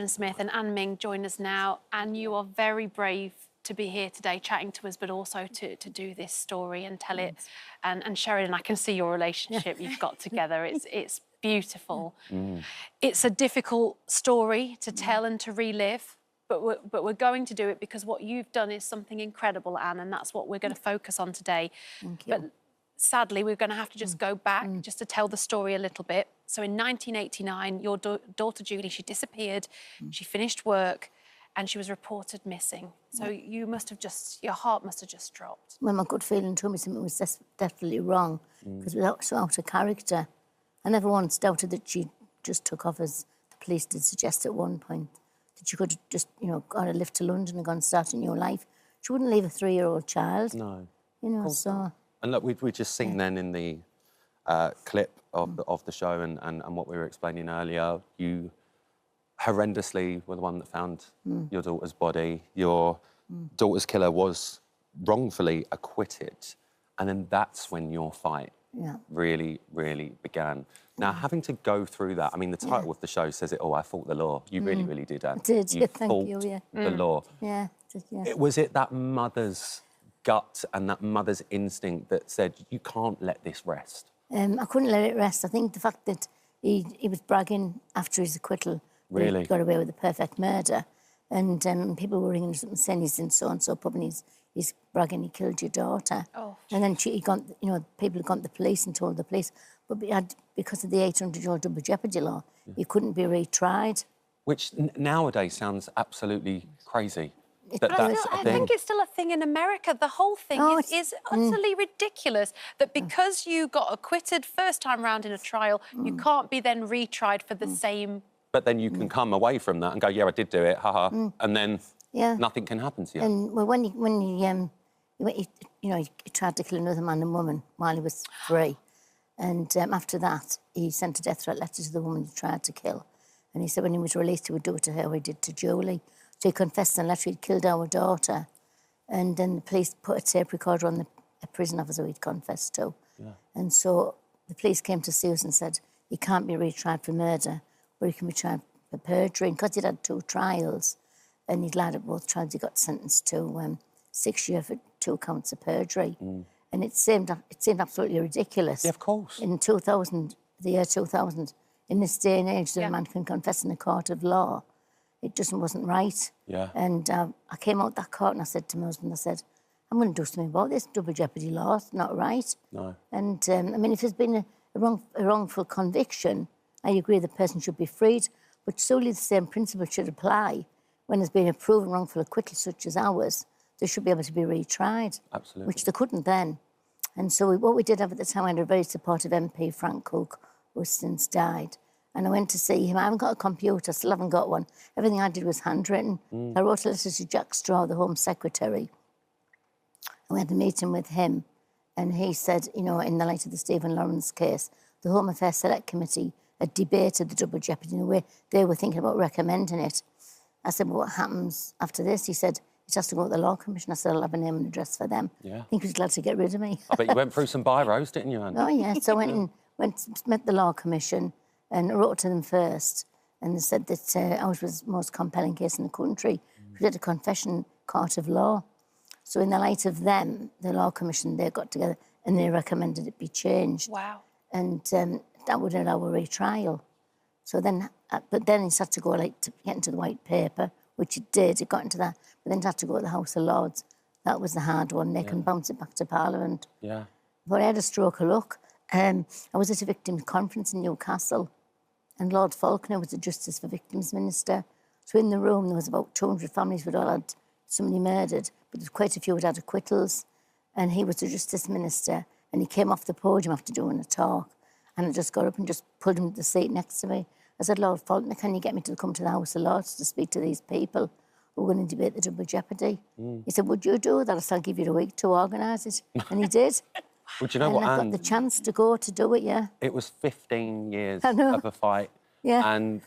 Sheridan Smith and Ann Ming join us now, and you are very brave to be here today chatting to us, but also to do this story and tell it. And Sheridan, I can see your relationship you've got together. It's beautiful. It's a difficult story to tell and to relive, but we're going to do it because what you've done is something incredible, Anne, and that's what we're going to focus on today. Thank you. But sadly, we're going to have to just go back just to tell the story a little bit. So in 1989, your daughter Julie, she disappeared, she finished work, and she was reported missing. So you must have your heart must have just dropped. Well, my gut feeling told me something was definitely wrong, because it was so out of character. I never once doubted that she just took off, as the police did suggest at one point, that she could have just, you know, got a lift to London and gone start a new life. She wouldn't leave a 3-year-old child. No. You know, so... And look, we've just seen then in the clip of the show and what we were explaining earlier, you horrendously were the one that found your daughter's body. Your daughter's killer was wrongfully acquitted. And then that's when your fight really, really began. Now, having to go through that, I mean, the title of the show says it all, I fought the law. You really, really did, Anne. I did, you thank you, fought the law. Yeah, yeah. Was it that mother's gut and that mother's instinct that said, you can't let this rest? I couldn't let it rest. I think the fact that he was bragging after his acquittal that Really? he got away with a perfect murder, and people were ringing us up and saying he's in so-and-so pub and he's bragging he killed your daughter. Oh. And then people had gone to the police and told the police, but because of the 800-year-old Double Jeopardy Law, he couldn't be retried. Which nowadays sounds absolutely crazy. I think it's still a thing in America. The whole thing is utterly ridiculous that because you got acquitted first time round in a trial, you can't be then retried for the same... But then you can come away from that and go, yeah, I did do it, haha, and then nothing can happen to you. And well, when he tried to kill another man and woman while he was free, and after that, he sent a death threat letter to the woman he tried to kill, and he said when he was released, he would do it to her, what he did to Julie. So he confessed in a letter he'd killed our daughter, and then the police put a tape recorder on a prison officer he'd confessed to. Yeah. And so the police came to see us and said, he can't be retried for murder, but he can be tried for perjury. And because he'd had 2 trials, and he'd lied at both trials, he got sentenced to 6 years for 2 counts of perjury. And it seemed absolutely ridiculous. Yeah, of course. In 2000, the year 2000, in this day and age that a man can confess in a court of law, it just wasn't right. Yeah. And I came out that court and I said to my husband, I said, I'm going to do something about this Double Jeopardy Law. It's not right. No. And, I mean, if there's been a wrongful conviction, I agree the person should be freed, but solely the same principle should apply when there's been a proven wrongful acquittal such as ours. They should be able to be retried. Absolutely. Which they couldn't then. And so what we did have at the time, I had a very supportive MP, Frank Cook, who has since died. And I went to see him. I haven't got a computer, still haven't got one. Everything I did was handwritten. I wrote a letter to Jack Straw, the Home Secretary. And we had a meeting with him. And he said, you know, in the light of the Stephen Lawrence case, the Home Affairs Select Committee had debated the Double Jeopardy in a way they were thinking about recommending it. I said, well, what happens after this? He said, it has to go to the Law Commission. I said, I'll have a name and address for them. Yeah. I think he was glad to get rid of me. I bet you went through some biros, didn't you, Anne? Oh, yeah. So I met the Law Commission and I wrote to them first, and they said that ours was the most compelling case in the country. We did a confession court of law. So in the light of them, the Law Commission, they got together and they recommended it be changed. Wow. And that would allow a retrial. So then, but then it had to go, like, to get into the white paper, which it did, it got into that, but then it had to go to the House of Lords. That was the hard one. They can bounce it back to Parliament. Yeah. But I had a stroke of luck. I was at a victims' conference in Newcastle, and Lord Faulkner was the Justice for Victims Minister. So in the room, there was about 200 families who'd all had somebody murdered, but there's quite a few who'd had acquittals. And he was the Justice Minister, and he came off the podium after doing a talk, and I just got up and just pulled him to the seat next to me. I said, Lord Faulkner, can you get me to come to the House of Lords to speak to these people who are going to debate the Double Jeopardy? He said, would you do that? I said, I'll give you a week to organise it. And he did. Well, do you know what, Anne? I got the chance to go to do it, yeah. It was 15 years of a fight. Yeah. And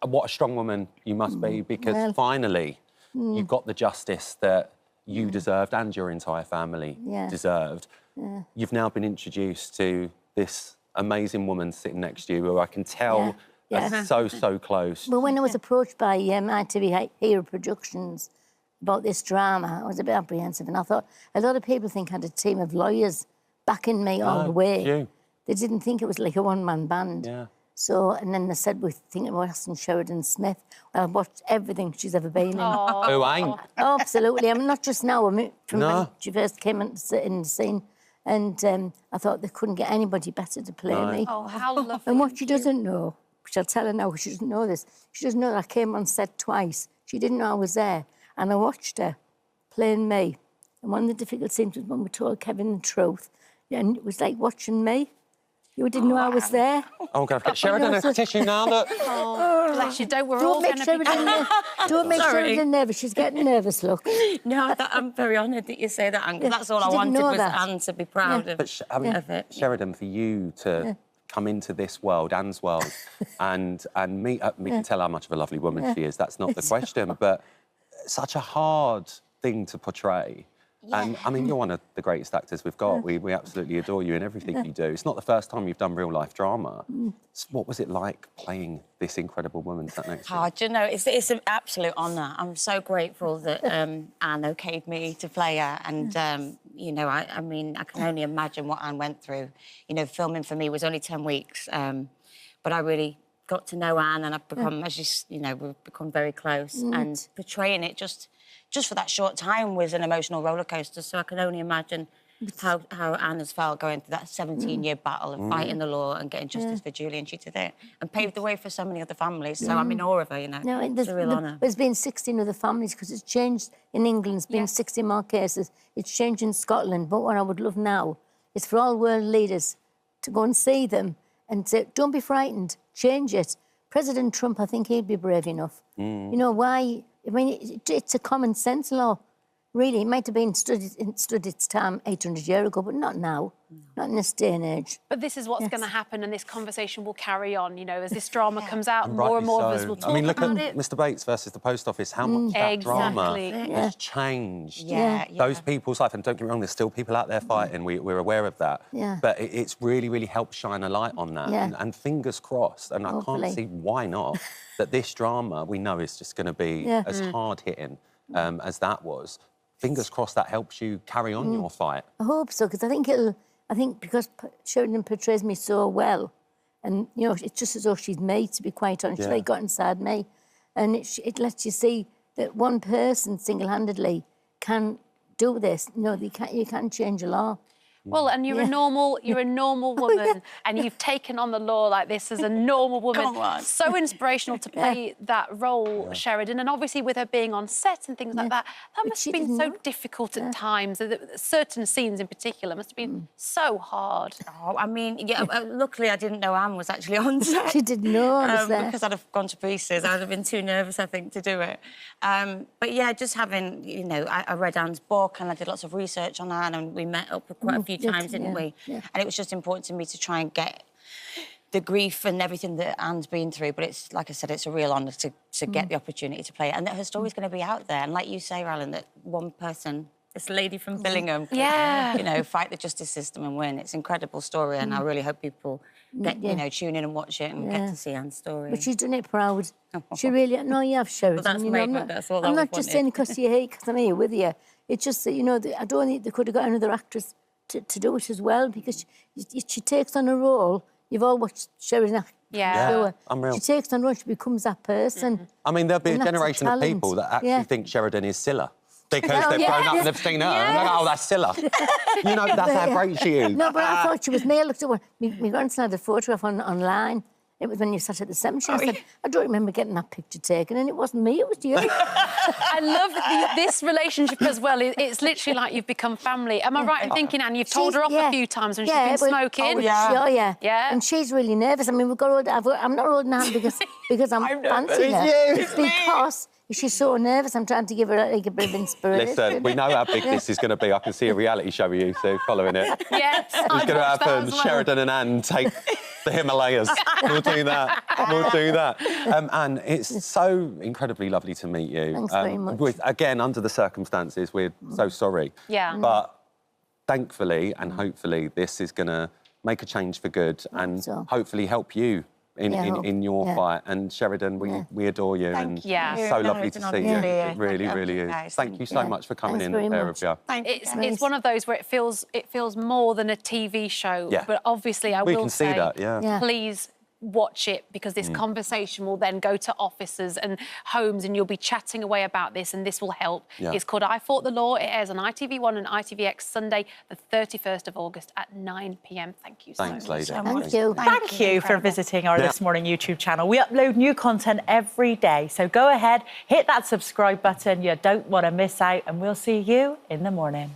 what a strong woman you must be, because finally you got the justice that you deserved and your entire family deserved. Yeah. You've now been introduced to this amazing woman sitting next to you who I can tell Yeah. So close. But when I was approached by ITV Hero Productions about this drama, I was a bit apprehensive, and I thought a lot of people think I had a team of lawyers backing me all the way. You. They didn't think it was like a one-man band. Yeah. So, and then they said, we're thinking about asking Sheridan Smith. Well, I've watched everything she's ever been in. Who ain't? Oh, absolutely. I mean, not just now. I mean, from No. when she first came in the scene. And I thought they couldn't get anybody better to play me. Oh, how lovely. And what she doesn't know, which I'll tell her now, she doesn't know this, she doesn't know that I came on set twice. She didn't know I was there. And I watched her playing me. And one of the difficult scenes was when we told Kevin the truth. And it was like watching me. You didn't know I was there. Oh, I'm going to get Sheridan a tissue now, look. Oh, bless you. We're all going to be... Don't make Sheridan nervous. She's getting nervous, look. No, I'm very honoured that you say that, Anne, 'cause that's all I wanted was Anne to be proud of it. Sheridan, for you to come into this world, Anne's world, and meet... we can tell how much of a lovely woman she is. That's not the question, but such a hard thing to portray. Yeah. And, I mean, you're one of the greatest actors we've got. We absolutely adore you in everything you do. It's not the first time you've done real-life drama. So what was it like playing this incredible woman sat next to you? Oh, do you know, it's an absolute honour. I'm so grateful that Anne okayed me to play her. And, you know, I mean, I can only imagine what Anne went through. You know, filming for me was only 10 weeks, but I really got to know Anne, and I've become, as you know, we've become very close. And portraying it just for that short time was an emotional rollercoaster. So I can only imagine how Anne has felt going through that 17-year battle of fighting the law and getting justice for Julie, and she did it and paved the way for so many other families. So I'm in awe of her, you know. No, it's a real honour. There's been 16 other families because it's changed in England. There's been 60 more cases. It's changed in Scotland. But what I would love now is for all world leaders to go and see them and say, don't be frightened, change it. President Trump, I think he'd be brave enough. You know, why... I mean, it's a common sense law, really. It might have been stood its time 800 years ago, but not now, not in this day and age. But this is what's going to happen, and this conversation will carry on, you know, as this drama comes out, And more and more of rightly us so. will talk I mean, look about at it. Mr Bates versus the Post Office, how much that drama has changed those people's life. And don't get me wrong, there's still people out there fighting, we're aware of that. But it's really, really helped shine a light on that. And fingers crossed, and I can't see why not, that this drama, we know, is just going to be as hard-hitting as that was. Fingers crossed that helps you carry on your fight. I hope so, because I think because Sheridan portrays me so well, and, you know, it's just as though she's me, to be quite honest. She's really got inside me. And it lets you see that one person single-handedly can do this. You know, you can't change a law. Well, and you're a normal woman, and you've taken on the law like this as a normal woman. Come on. So inspirational to play that role, Sheridan, and obviously with her being on set and things like that, that must have been so difficult at times. Certain scenes in particular must have been so hard. Oh, I mean, luckily I didn't know Anne was actually on set. She didn't know I was there. Because I'd have gone to pieces. I'd have been too nervous, I think, to do it. But yeah, just having, you know, I read Anne's book and I did lots of research on Anne, and we met up quite a few times, didn't we? And it was just important to me to try and get the grief and everything that Anne's been through. But it's, like I said, it's a real honour to get the opportunity to play it, and that her story's going to be out there. And like you say, Alan, that one person, this lady from Billingham, you know, fight the justice system and win. It's an incredible story, and I really hope people get, you know, tune in and watch it and get to see Anne's story. But she's done it proud. She really... No, you have, Sheridan. Well, that's you know, made that's all I'm I not just saying because you're here, because I'm here with you. It's just that, you know, I don't think they could have got another actress to do it as well, because she takes on a role. You've all watched Sheridan act. Unreal. She takes on a role, she becomes that person. I mean, there'll be a generation of people that actually think Sheridan is Scylla. Because they've grown up and they've seen her. And they're like, oh, that's Scylla. You know, that's how great she is. No, but I thought she was me. I looked at one. My grandson had a photograph online. It was when you sat at the cemetery. I said, I don't remember getting that picture taken, and it wasn't me, it was you. I love this relationship as well. It's literally like you've become family. Am I right in thinking, Anne, you've told her off a few times when she's been smoking? Yeah. And she's really nervous. I mean, we've got old... I'm not old now because I'm fancying her. It's because... She's so nervous. I'm trying to give her like a bit of inspiration. Listen, we know how big this is going to be. I can see a reality show with you two following it. Yes, it's going to happen. Well. Sheridan and Anne take the Himalayas. We'll do that. We'll do that. Anne, it's so incredibly lovely to meet you. Thanks very much. Again, under the circumstances, we're so sorry. Yeah. But thankfully and hopefully this is going to make a change for good and hopefully help you in your fight. And Sheridan, we adore you. Thank and you. so No, lovely it's to an see honour you. to be here. It really, Thank really you, is. guys. Thank you so much for coming Thanks in, very pair much. of you. Thank you. It's one of those where it feels more than a TV show. Yeah. But obviously, I We will can see say, that, yeah. please watch it, because this conversation will then go to offices and homes, and you'll be chatting away about this, and this will help. Yeah. It's called I Fought the Law. It airs on ITV1 and ITVX Sunday, the 31st of August at 9 p.m. Thank you so Thanks, much. lady. Thank you. Thank you for visiting our This Morning YouTube channel. We upload new content every day, so go ahead, hit that subscribe button. You don't want to miss out, and we'll see you in the morning.